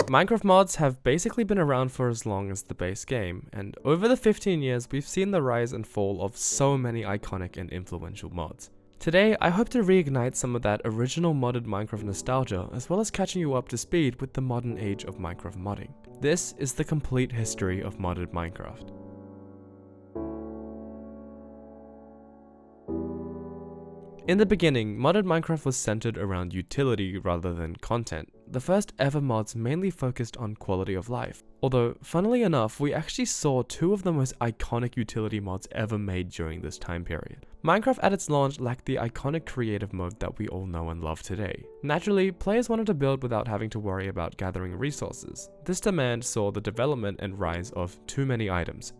Minecraft mods have basically been around for as long as the base game, and over the 15 years we've seen the rise and fall of so many iconic and influential mods. Today, I hope to reignite some of that original modded Minecraft nostalgia, as well as catching you up to speed with the modern age of Minecraft modding. This is the complete history of modded Minecraft. In the beginning, modded Minecraft was centered around utility rather than content. The first ever mods mainly focused on quality of life. Although, funnily enough, we actually saw two of the most iconic utility mods ever made during this time period. Minecraft at its launch lacked the iconic creative mode that we all know and love today. Naturally, players wanted to build without having to worry about gathering resources. This demand saw the development and rise of Too Many Items,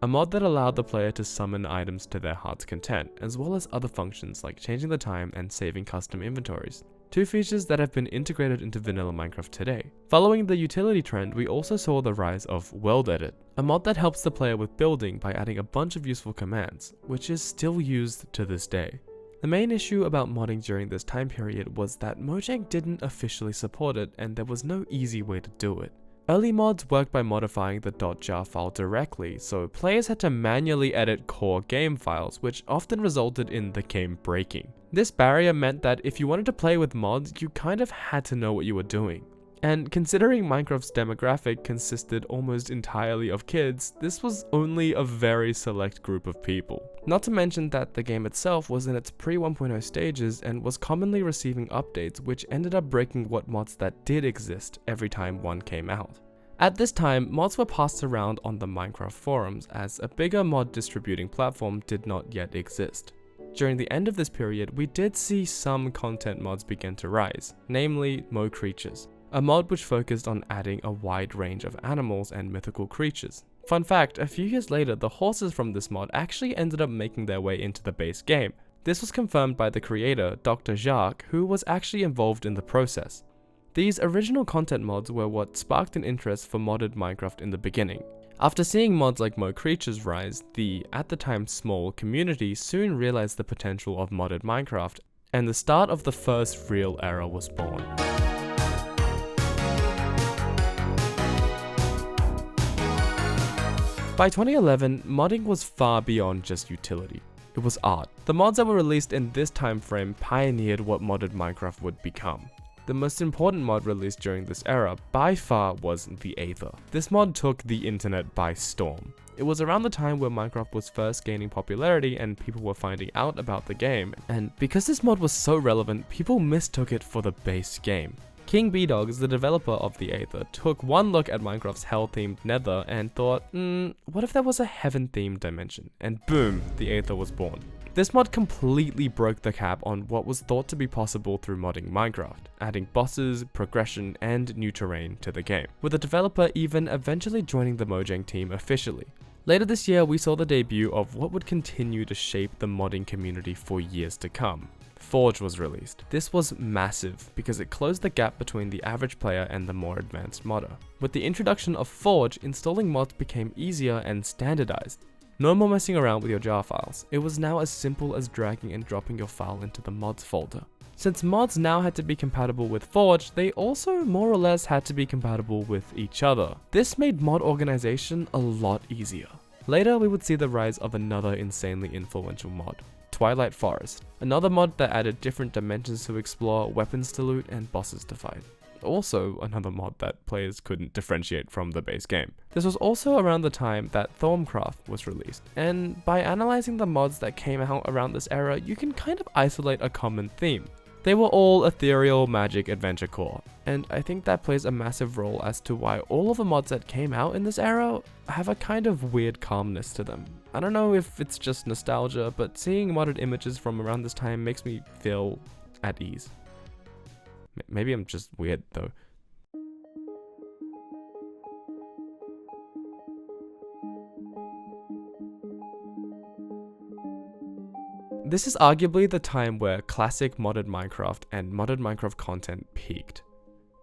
a mod that allowed the player to summon items to their heart's content, as well as other functions like changing the time and saving custom inventories. Two features that have been integrated into vanilla Minecraft today. Following the utility trend, we also saw the rise of World Edit, a mod that helps the player with building by adding a bunch of useful commands, which is still used to this day. The main issue about modding during this time period was that Mojang didn't officially support it, and there was no easy way to do it. Early mods worked by modifying the .jar file directly, so players had to manually edit core game files, which often resulted in the game breaking. This barrier meant that if you wanted to play with mods, you kind of had to know what you were doing. And considering Minecraft's demographic consisted almost entirely of kids, this was only a very select group of people. Not to mention that the game itself was in its pre-1.0 stages and was commonly receiving updates, which ended up breaking what mods that did exist every time one came out. At this time, mods were passed around on the Minecraft forums, as a bigger mod distributing platform did not yet exist. During the end of this period, we did see some content mods begin to rise, namely Mo Creatures, a mod which focused on adding a wide range of animals and mythical creatures. Fun fact, a few years later, the horses from this mod actually ended up making their way into the base game. This was confirmed by the creator, Dr. Jacques, who was actually involved in the process. These original content mods were what sparked an interest for modded Minecraft in the beginning. After seeing mods like Mo Creatures rise, the, at the time small, community soon realized the potential of modded Minecraft, and the start of the first real era was born. By 2011, modding was far beyond just utility. It was art. The mods that were released in this time frame pioneered what modded Minecraft would become. The most important mod released during this era, by far, was the Aether. This mod took the internet by storm. It was around the time where Minecraft was first gaining popularity and people were finding out about the game, and because this mod was so relevant, people mistook it for the base game. King B-Dogs, the developer of the Aether, took one look at Minecraft's hell-themed nether and thought, what if there was a heaven-themed dimension? And boom, the Aether was born. This mod completely broke the cap on what was thought to be possible through modding Minecraft, adding bosses, progression, and new terrain to the game, with the developer even eventually joining the Mojang team officially. Later this year, we saw the debut of what would continue to shape the modding community for years to come. Forge was released. This was massive because it closed the gap between the average player and the more advanced modder. With the introduction of Forge, installing mods became easier and standardized. No more messing around with your jar files. It was now as simple as dragging and dropping your file into the mods folder. Since mods now had to be compatible with Forge, they also more or less had to be compatible with each other. This made mod organization a lot easier. Later, we would see the rise of another insanely influential mod, Twilight Forest, another mod that added different dimensions to explore, weapons to loot, and bosses to fight. Also, another mod that players couldn't differentiate from the base game. This was also around the time that Thaumcraft was released, and by analyzing the mods that came out around this era, you can kind of isolate a common theme. They were all ethereal magic adventure core, and I think that plays a massive role as to why all of the mods that came out in this era have a kind of weird calmness to them. I don't know if it's just nostalgia, but seeing modded images from around this time makes me feel at ease. Maybe I'm just weird though. This is arguably the time where classic modded Minecraft and modded Minecraft content peaked.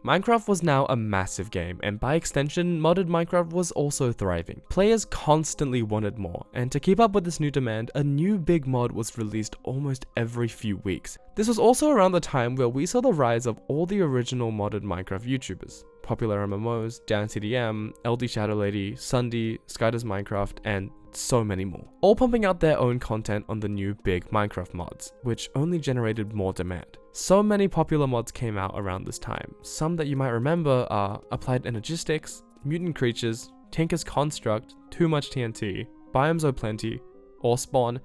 Minecraft was now a massive game, and by extension, modded Minecraft was also thriving. Players constantly wanted more, and to keep up with this new demand, a new big mod was released almost every few weeks. This was also around the time where we saw the rise of all the original modded Minecraft YouTubers. Popular MMOs, DanceTDM, LD Shadow Lady, Sunday, Skydoes Minecraft, and so many more. All pumping out their own content on the new big Minecraft mods, which only generated more demand. So many popular mods came out around this time. Some that you might remember are Applied Energistics, Mutant Creatures, Tinker's Construct, Too Much TNT, Biomes O'Plenty, Ore Spawn,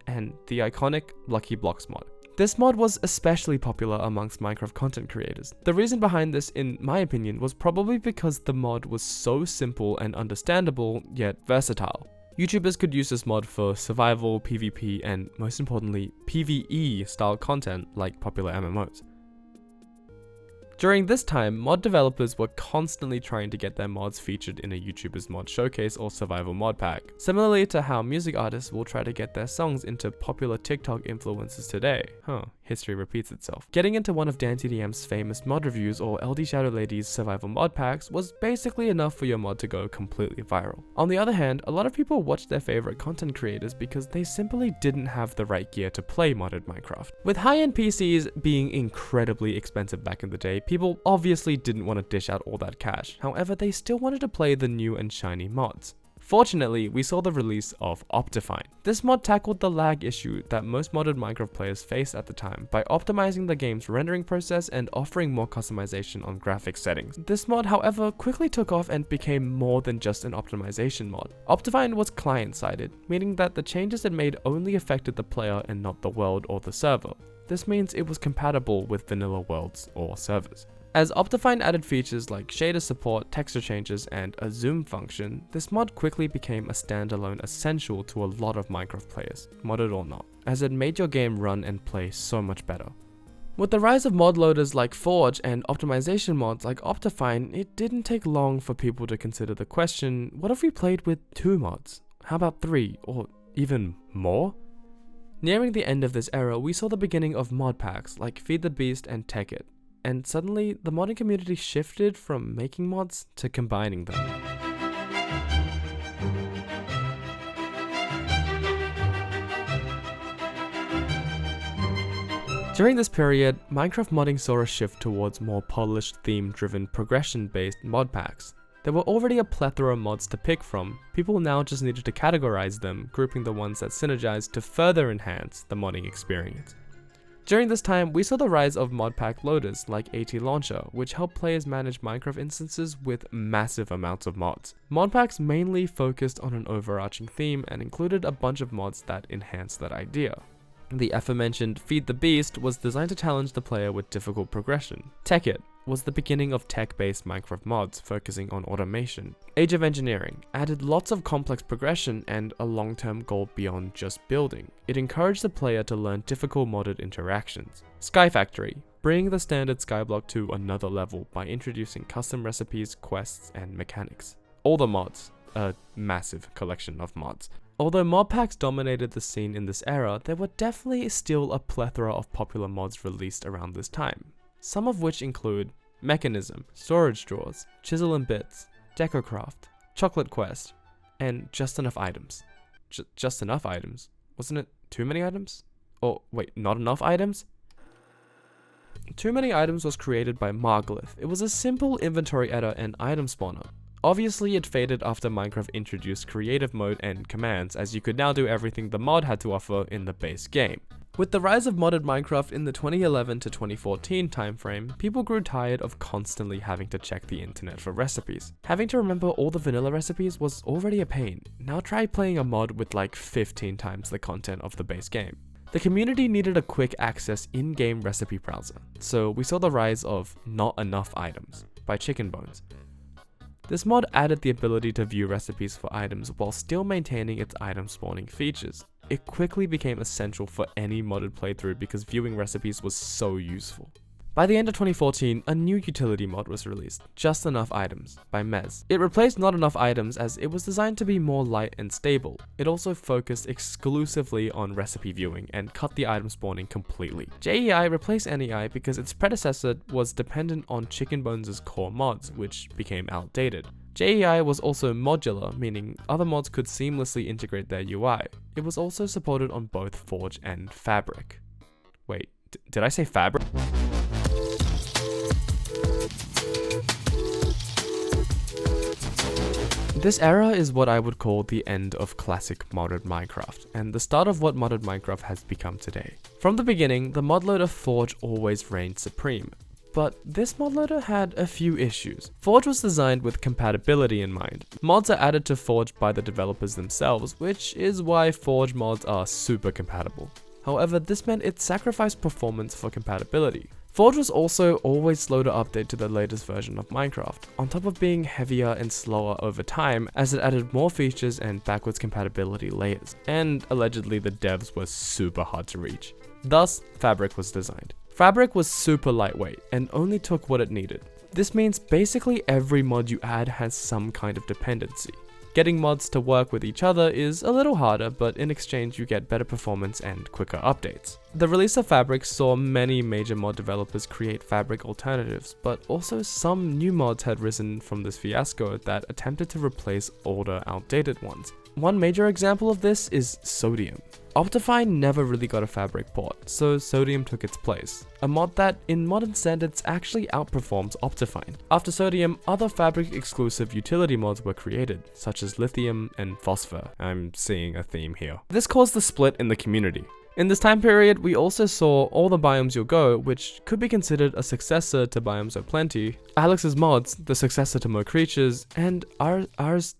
and the iconic Lucky Blocks mod. This mod was especially popular amongst Minecraft content creators. The reason behind this, in my opinion, was probably because the mod was so simple and understandable, yet versatile. YouTubers could use this mod for survival, PvP, and most importantly, PvE style content like popular MMOs. During this time, mod developers were constantly trying to get their mods featured in a YouTuber's mod showcase or survival mod pack, similarly to how music artists will try to get their songs into popular TikTok influencers today. History repeats itself. Getting into one of DanceTDM's famous mod reviews or LD Shadow Lady's survival mod packs was basically enough for your mod to go completely viral. On the other hand, a lot of people watched their favorite content creators because they simply didn't have the right gear to play modded Minecraft. With high-end PCs being incredibly expensive back in the day, people obviously didn't want to dish out all that cash. However, they still wanted to play the new and shiny mods. Fortunately, we saw the release of Optifine. This mod tackled the lag issue that most modded Minecraft players faced at the time by optimizing the game's rendering process and offering more customization on graphics settings. This mod, however, quickly took off and became more than just an optimization mod. Optifine was client-sided, meaning that the changes it made only affected the player and not the world or the server. This means it was compatible with vanilla worlds or servers. As Optifine added features like shader support, texture changes, and a zoom function, this mod quickly became a standalone essential to a lot of Minecraft players, modded or not, as it made your game run and play so much better. With the rise of mod loaders like Forge and optimization mods like Optifine, it didn't take long for people to consider the question, what if we played with 2 mods? How about 3, or even more? Nearing the end of this era, we saw the beginning of mod packs like Feed the Beast and Tech It. And suddenly, the modding community shifted from making mods to combining them. During this period, Minecraft modding saw a shift towards more polished, theme-driven, progression-based mod packs. There were already a plethora of mods to pick from, people now just needed to categorize them, grouping the ones that synergized to further enhance the modding experience. During this time, we saw the rise of mod pack loaders like AT Launcher, which helped players manage Minecraft instances with massive amounts of mods. Mod packs mainly focused on an overarching theme and included a bunch of mods that enhanced that idea. The aforementioned Feed the Beast was designed to challenge the player with difficult progression. Tech It was the beginning of tech-based Minecraft mods focusing on automation. Age of Engineering added lots of complex progression and a long-term goal beyond just building. It encouraged the player to learn difficult modded interactions. Sky Factory, bringing the standard skyblock to another level by introducing custom recipes, quests, and mechanics. All the mods, a massive collection of mods. Although mod packs dominated the scene in this era, there were definitely still a plethora of popular mods released around this time. Some of which include Mechanism, Storage Drawers, Chisel and Bits, DecoCraft, Chocolate Quest, and Just Enough Items. Just Enough Items? Wasn't it too many items? Or wait, not enough items? Too Many Items was created by Marglyph. It was a simple inventory editor and item spawner. Obviously, it faded after Minecraft introduced creative mode and commands, as you could now do everything the mod had to offer in the base game. With the rise of modded Minecraft in the 2011 to 2014 timeframe, people grew tired of constantly having to check the internet for recipes. Having to remember all the vanilla recipes was already a pain. Now try playing a mod with like 15 times the content of the base game. The community needed a quick access in-game recipe browser, so we saw the rise of Not Enough Items by Chicken Bones. This mod added the ability to view recipes for items while still maintaining its item spawning features. It quickly became essential for any modded playthrough because viewing recipes was so useful. By the end of 2014, a new utility mod was released, Just Enough Items, by Mez. It replaced Not Enough Items as it was designed to be more light and stable. It also focused exclusively on recipe viewing and cut the item spawning completely. JEI replaced NEI because its predecessor was dependent on Chicken Bones' core mods, which became outdated. JEI was also modular, meaning other mods could seamlessly integrate their UI. It was also supported on both Forge and Fabric. Wait, did I say Fabric? This era is what I would call the end of classic modded Minecraft, and the start of what modded Minecraft has become today. From the beginning, the mod loader Forge always reigned supreme. But this mod loader had a few issues. Forge was designed with compatibility in mind. Mods are added to Forge by the developers themselves, which is why Forge mods are super compatible. However, this meant it sacrificed performance for compatibility. Forge was also always slow to update to the latest version of Minecraft, on top of being heavier and slower over time as it added more features and backwards compatibility layers, and allegedly the devs were super hard to reach. Thus, Fabric was designed. Fabric was super lightweight and only took what it needed. This means basically every mod you add has some kind of dependency. Getting mods to work with each other is a little harder, but in exchange you get better performance and quicker updates. The release of Fabric saw many major mod developers create Fabric alternatives, but also some new mods had risen from this fiasco that attempted to replace older, outdated ones. One major example of this is Sodium. Optifine never really got a Fabric port, so Sodium took its place, a mod that, in modern standards, actually outperforms Optifine. After Sodium, other Fabric exclusive utility mods were created, such as Lithium and Phosphor. I'm seeing a theme here. This caused the split in the community. In this time period, we also saw All the Biomes You'll Go, which could be considered a successor to Biomes O'Plenty, Alex's Mods, the successor to Mo Creatures, and Ars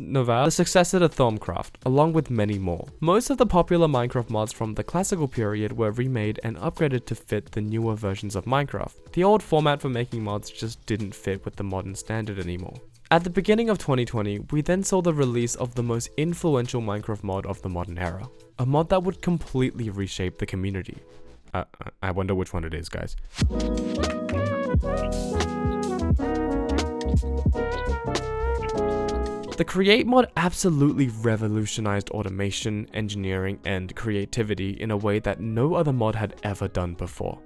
Nova, the successor to Thaumcraft, along with many more. Most of the popular Minecraft mods from the classical period were remade and upgraded to fit the newer versions of Minecraft. The old format for making mods just didn't fit with the modern standard anymore. At the beginning of 2020, we then saw the release of the most influential Minecraft mod of the modern era. A mod that would completely reshape the community. I wonder which one it is, guys. The Create mod absolutely revolutionized automation, engineering, and creativity in a way that no other mod had ever done before.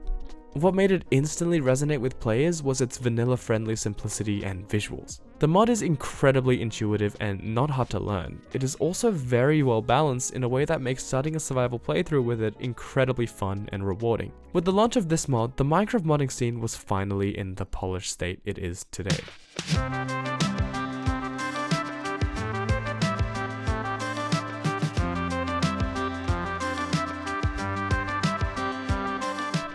What made it instantly resonate with players was its vanilla-friendly simplicity and visuals. The mod is incredibly intuitive and not hard to learn. It is also very well balanced in a way that makes starting a survival playthrough with it incredibly fun and rewarding. With the launch of this mod, the Minecraft modding scene was finally in the polished state it is today.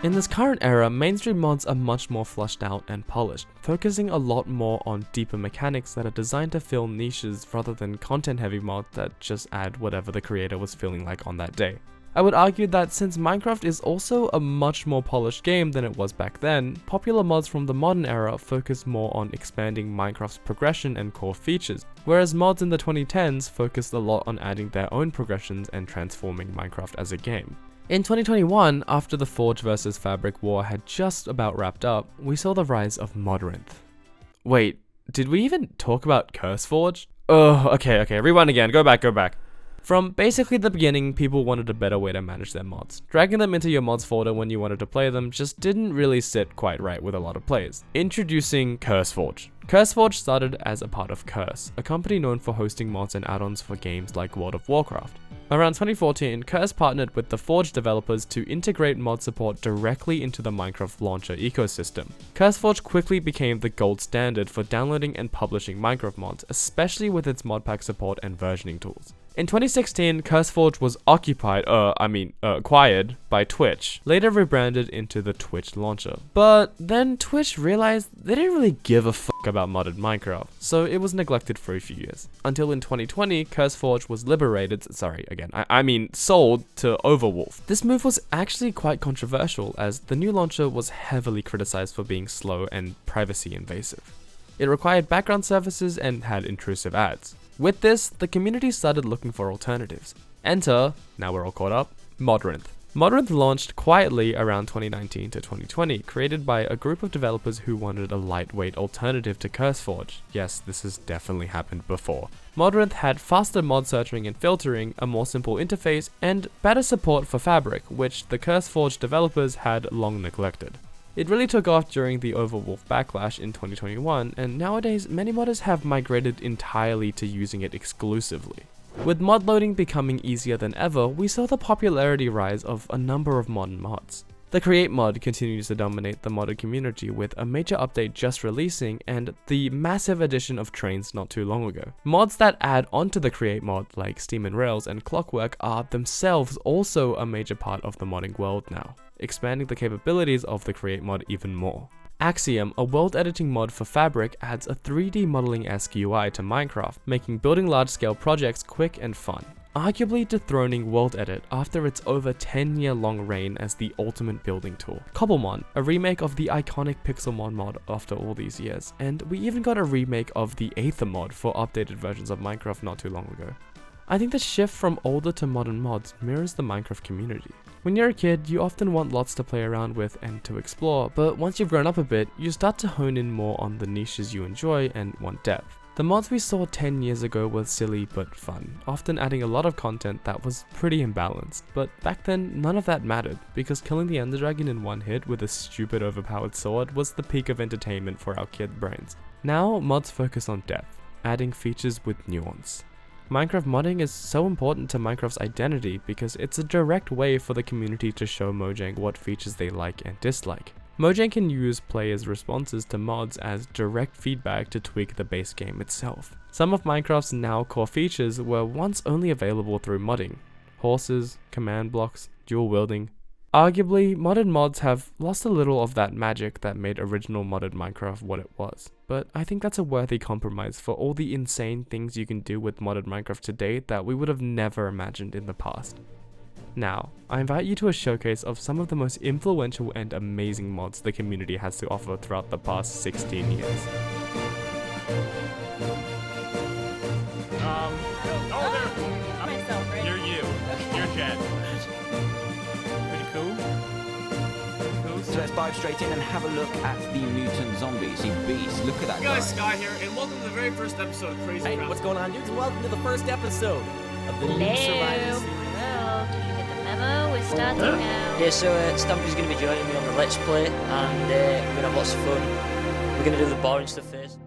In this current era, mainstream mods are much more flushed out and polished, focusing a lot more on deeper mechanics that are designed to fill niches rather than content-heavy mods that just add whatever the creator was feeling like on that day. I would argue that since Minecraft is also a much more polished game than it was back then, popular mods from the modern era focus more on expanding Minecraft's progression and core features, whereas mods in the 2010s focused a lot on adding their own progressions and transforming Minecraft as a game. In 2021, after the Forge vs Fabric war had just about wrapped up, we saw the rise of Modrinth. Wait, did we even talk about CurseForge? Oh, okay, rewind again, go back. From basically the beginning, people wanted a better way to manage their mods. Dragging them into your mods folder when you wanted to play them just didn't really sit quite right with a lot of players. Introducing CurseForge. CurseForge started as a part of Curse, a company known for hosting mods and add-ons for games like World of Warcraft. Around 2014, Curse partnered with the Forge developers to integrate mod support directly into the Minecraft launcher ecosystem. CurseForge quickly became the gold standard for downloading and publishing Minecraft mods, especially with its modpack support and versioning tools. In 2016, CurseForge was acquired by Twitch, later rebranded into the Twitch launcher. But then Twitch realized they didn't really give a fuck about modded Minecraft, so it was neglected for a few years. Until in 2020, CurseForge was sold to Overwolf. This move was actually quite controversial, as the new launcher was heavily criticized for being slow and privacy invasive. It required background services and had intrusive ads. With this, the community started looking for alternatives. Enter, now we're all caught up, Modrinth. Modrinth launched quietly around 2019 to 2020, created by a group of developers who wanted a lightweight alternative to CurseForge. Yes, this has definitely happened before. Modrinth had faster mod searching and filtering, a more simple interface, and better support for Fabric, which the CurseForge developers had long neglected. It really took off during the Overwolf backlash in 2021, and nowadays many modders have migrated entirely to using it exclusively. With mod loading becoming easier than ever, we saw the popularity rise of a number of modern mods. The Create mod continues to dominate the modded community with a major update just releasing and the massive addition of trains not too long ago. Mods that add onto the Create mod like Steam and Rails and Clockwork are themselves also a major part of the modding world now, expanding the capabilities of the Create mod even more. Axiom, a world editing mod for Fabric, adds a 3D modeling-esque UI to Minecraft, making building large-scale projects quick and fun, arguably dethroning World Edit after its over 10-year-long reign as the ultimate building tool. Cobblemon, a remake of the iconic Pixelmon mod after all these years, and we even got a remake of the Aether mod for updated versions of Minecraft not too long ago. I think the shift from older to modern mods mirrors the Minecraft community. When you're a kid, you often want lots to play around with and to explore, but once you've grown up a bit, you start to hone in more on the niches you enjoy and want depth. The mods we saw 10 years ago were silly but fun, often adding a lot of content that was pretty imbalanced, but back then none of that mattered, because killing the Ender Dragon in one hit with a stupid overpowered sword was the peak of entertainment for our kid brains. Now, mods focus on depth, adding features with nuance. Minecraft modding is so important to Minecraft's identity because it's a direct way for the community to show Mojang what features they like and dislike. Mojang can use players' responses to mods as direct feedback to tweak the base game itself. Some of Minecraft's now core features were once only available through modding. Horses, command blocks, dual wielding. Arguably, modded mods have lost a little of that magic that made original modded Minecraft what it was, but I think that's a worthy compromise for all the insane things you can do with modded Minecraft today that we would have never imagined in the past. Now, I invite you to a showcase of some of the most influential and amazing mods the community has to offer throughout the past 16 years. Myself, right? You're you. You're Jen. So let's dive straight in and have a look at the mutant zombies. You beast, look at that Hey guy. guys, Sky here, and welcome to the very first episode of Crazy Hey, Crowd. what's going on, dudes? Welcome to the first episode of the new Hello. Survivor series. Well, did you get the memo? We're starting now. Yeah, so Stampy's going to be joining me on the Let's Play, and we're going to have lots of fun. We're going to do the boring stuff first.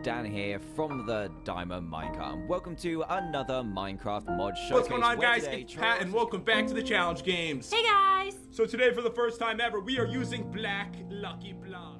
Dan here from the Diamond Minecraft. And welcome to another Minecraft mod showcase. What's going on, where guys? today It's Pat, and welcome back to the challenge games. Hey guys! So today, for the first time ever, we are using Black Lucky Block.